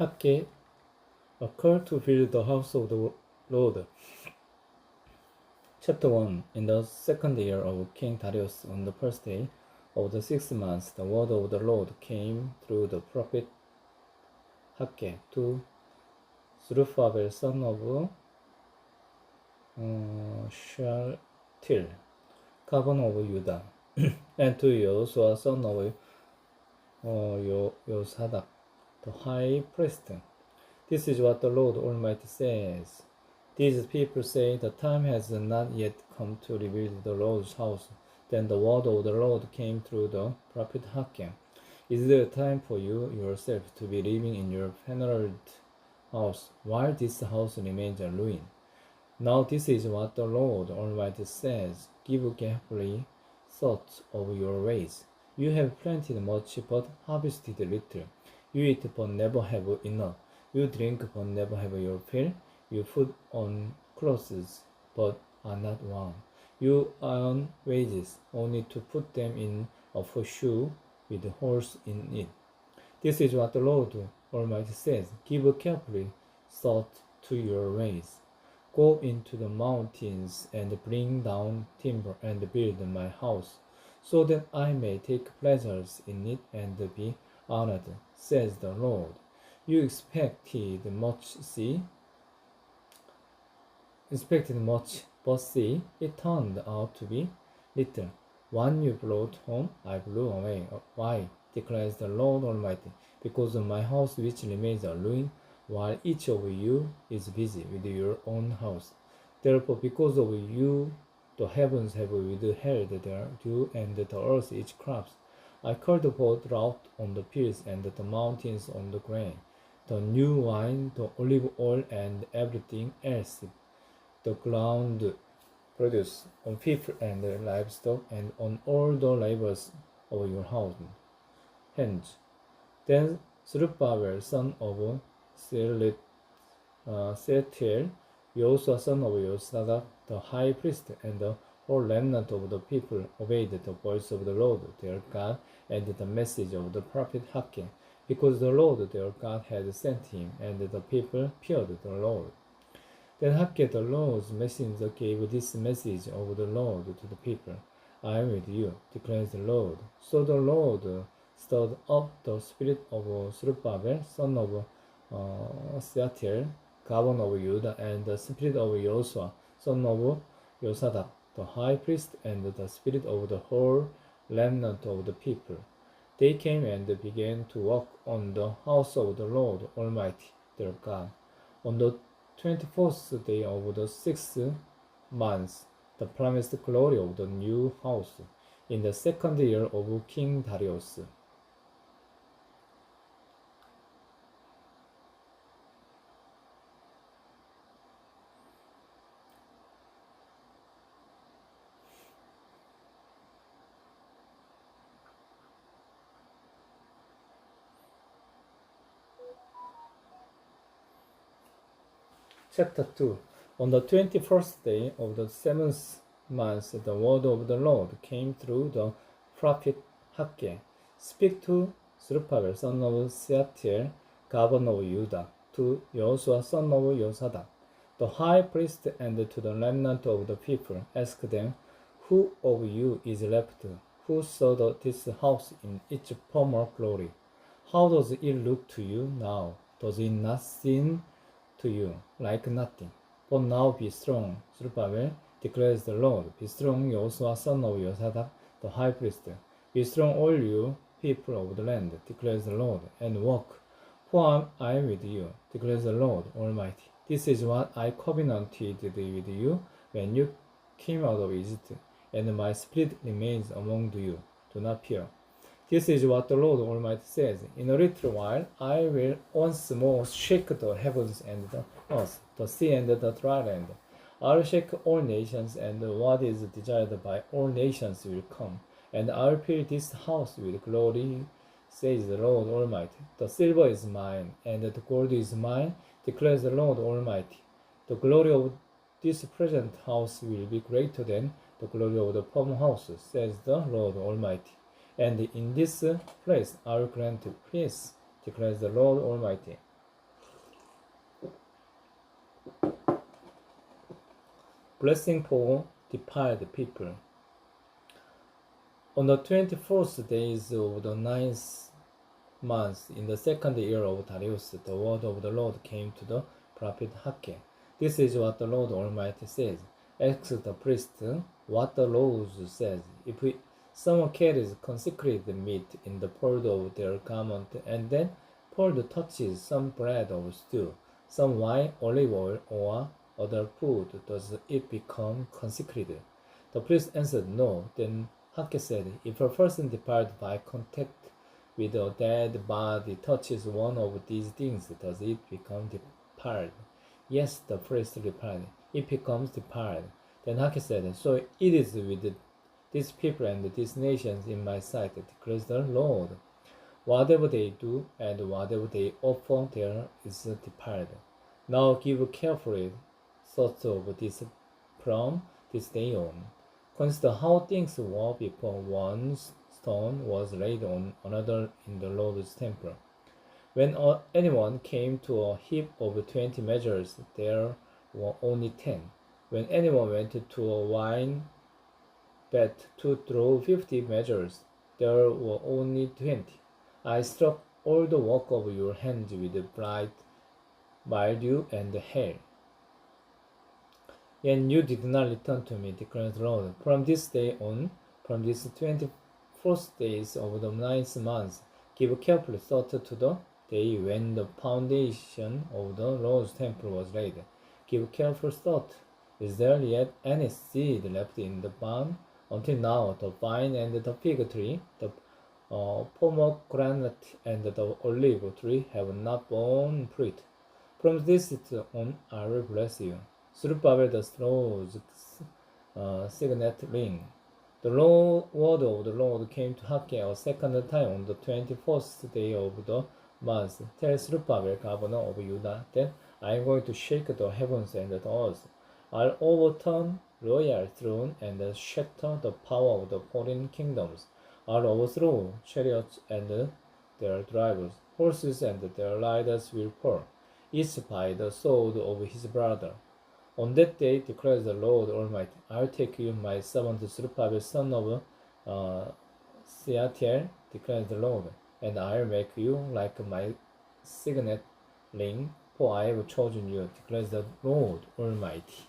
HAGGAI, a call to build the house of the Lord. Chapter 1. In the second year of King Darius, on the first day of the 6th month, the word of the Lord came through the prophet HAGGAI to Zerubbabel, son of Shealtiel, governor of Judah, and to Joshua, son of Yosadak, the high priest. This is what the Lord Almighty says. These people say, the time has not yet come to rebuild the Lord's house. Then the word of the Lord came through the prophet HAGGAI. Is there time for you yourself to be living in your venerable house, while this house remains a ruin? Now this is what the Lord Almighty says. Give carefully thought of your ways. You have planted much, but harvested little. You eat, but never have enough. You drink, but never have your fill. You put on clothes, but are not warm. You earn wages, only to put them in a shoe with holes in it. This is what the Lord Almighty says. Give carefully thought to your ways. Go into the mountains and bring down timber and build my house, so that I may take pleasures in it and be honored, says the Lord. You expected much, but see, it turned out to be little. One you brought home, I blew away. Why? Declares the Lord Almighty. Because of my house which remains a ruin, while each of you is busy with your own house. Therefore, because of you, the heavens have withheld their dew, and the earth its crops. I called forth drought on the fields and the mountains on the grain, the new wine, the olive oil, and everything else the ground produce, on people and livestock, and on all the labors of your hands. Then Zerubbabel, son of Shealtiel, Joshua, son of Yosadak, the high priest, and the whole remnant of the people obeyed the voice of the Lord their God and the message of the prophet HAGGAI, because the Lord their God had sent him, and the people feared the Lord. Then HAGGAI, the Lord's messenger, gave this message of the Lord to the people. I am with you, declares the Lord. So the Lord stirred up the spirit of Zerubbabel, son of Shealtiel, governor of Judah, and the spirit of Joshua, son of Yosadak, the high priest, and the spirit of the whole remnant of the people. They came and began to work on the house of the Lord Almighty, their God. On the 24th day of the 6th month, the promised glory of the new house, in the second year of King Darius. Chapter 2. On the 21st day of the 7th month, the word of the Lord came through the prophet HAGGAI. Speak to Zerubbabel, son of Shealtiel, governor of Judah, to Joshua, son of Yosadak, the high priest, and to the remnant of the people. Ask them, who of you is left, who saw this house in its former glory? How does it look to you now? Does it not seem to you like nothing? But now be strong, Zerubbabel, declares the Lord. Be strong, Joshua, son of Yosadak, the high priest. Be strong, all you people of the land, declares the Lord, and walk, for I am with you, declares the Lord Almighty. This is what I covenanted with you when you came out of Egypt, and my spirit remains among you. Do not fear. This is what the Lord Almighty says. In a little while I will once more shake the heavens and the earth, the sea and the dry land. I will shake all nations, and what is desired by all nations will come, and I will fill this house with glory, says the Lord Almighty. The silver is mine, and the gold is mine, declares the Lord Almighty. The glory of this present house will be greater than the glory of the former house, says the Lord Almighty. And in this place I will grant peace, declares the Lord Almighty. blessing for departed people. On the 24th days of the ninth month, in the second year of Darius, the word of the Lord came to the prophet Haggai. This is what the Lord Almighty says. Ask the priest what the law says. If someone carries consecrated meat in the fold of their garment, and then fold touches some bread or stew, some wine, olive oil, or other food, does it become consecrated? The priest answered, no. Then Haggai said, if a person departed by contact with a dead body touches one of these things, does it become defiled? Yes, the priest replied, it becomes defiled. Then Haggai said, so it is with these people and these nations in my sight, declares the Lord. Whatever they do and whatever they offer there is defiled. Now give carefully thought of this from this day on. Consider how things were before one stone was laid on another in the Lord's temple. When anyone came to a heap of 20 measures, there were only 10. When anyone went to a wine vat to draw 50 measures, there were only 20. I struck all the work of your hands with blight, mildew, and hail. And you did not return to me, declares the Lord. From this day on, from these 24th days of the ninth month, give careful thought to the day when the foundation of the Lord's temple was laid. Give careful thought. Is there yet any seed left in the barn? Until now, the vine and the fig tree, the pomegranate and the olive tree have not borne fruit. From this on, I will bless you. Zerubbabel the Lord's signet ring. The word of the Lord came to Haggai a second time on the 21st day of the month. Tell Zerubbabel, governor of Judah, that I am going to shake the heavens and the earth. I'll overturn royal throne and shatter the power of the foreign kingdoms. I'll overthrow chariots and their drivers. Horses and their riders will fall, each by the sword of his brother. On that day, declares the Lord Almighty, I'll take you, my servant Zerubbabel, son of Shealtiel, declares the Lord, and I'll make you like my signet ring, for I have chosen you, declares the Lord Almighty.